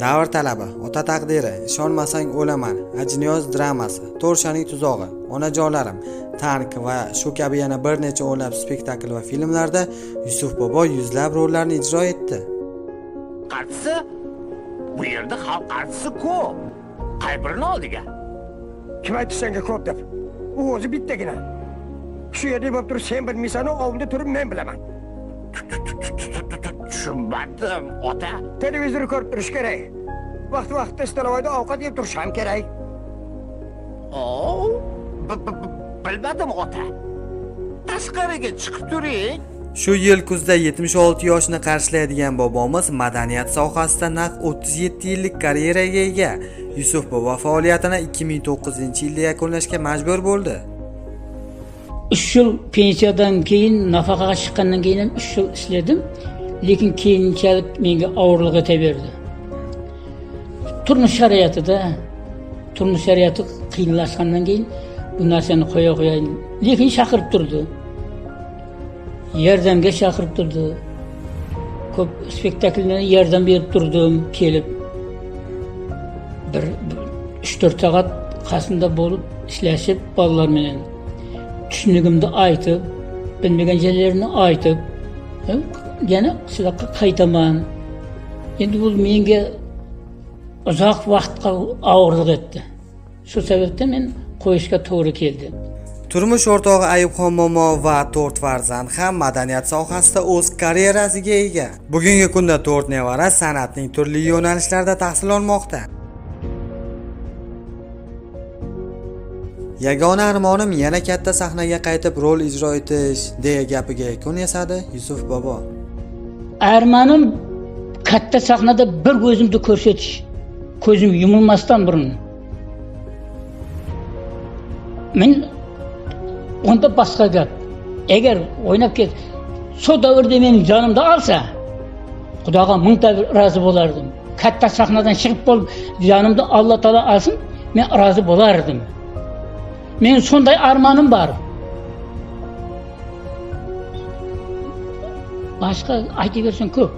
Davr talabi, ota taqdiri, ishonmasang o'laman, Ajniyoz dramasi, To'rshaning tuzog'i, Onajonlarim, Tank va shu kabi yana bir necha o'nlab spektakl va filmlarda Yusuf Bobo yuzlab rollarni ijro etdi. Qartisi, bu yerda xalq artisti ko'p. Qay birini oldiga? Kim aytdi senga ko'p deb? U o'zi bittagina. Shu yerda bo'lib turib sen bilmaysan, ovunda turib men bilaman. Tushunmadim, ota. Televizorni ko'rib turish kerak. Vaqt-vaqtida istalovayda ovqat yeb turish ham kerak. Bilmadim, ota. Tashqariga chiqib turing. Shu yil kuzda 76 yoshni qarshilaydigan bobomiz madaniyat sohasida naq 37 yillik karyeraga ega. Yusuf Bobo faoliyatini 2009-yilda yakunlashga majbur bo'ldi. 3 yil pensiyadan keyin, nafaqaga chiqqandan keyin ham 3 yil ishladim, lekin keyinchalik menga og'irlik etaverdi. Turmush sharoiti qiyinlashgandan keyin bu narsani qo'ya qo'yaylik, lekin chaqirib turdi. Yordamga chaqirib turdi. Ko'p spektakllarga yordam berib turdim, kelib. 3-4 soat qasında bo'lib ishlashib, bolalar bilan tushunigimni aytib, bilmagan joylarini aytib, yana shunaqa qaytaman. Endi bu menga uzoq vaqtga og'irlik etdi. Shu sababdan men qo'yishga to'g'ri keldi. Turmush o'rtog'i Ayubxon momo va 4 farzand ham madaniyat sohasida o'z karyerasiga ega. Bugungi kunda 4 nevara san'atning turli yo'nalishlarida tahsil olmoqda. Yagona armonim yana katta sahnaga qaytib rol ijro etish, deya gapiga yakun yasadi Yusuf Bobo. Armonim katta sahnada bir ko'zimni ko'rsatish, ko'zim yumilmasdan burun. Men onda boshqa gap. Agar o'ynab ket, shu davrda mening jonimda olsa, Xudoga mingta rozi bo'lardim. Katta sahnadan chiqib bo'lib, jonimda Alloh taolo olsin, men rozi bo'lardim. Men shunday armonim bor. Boshqa aytaversin ko'p.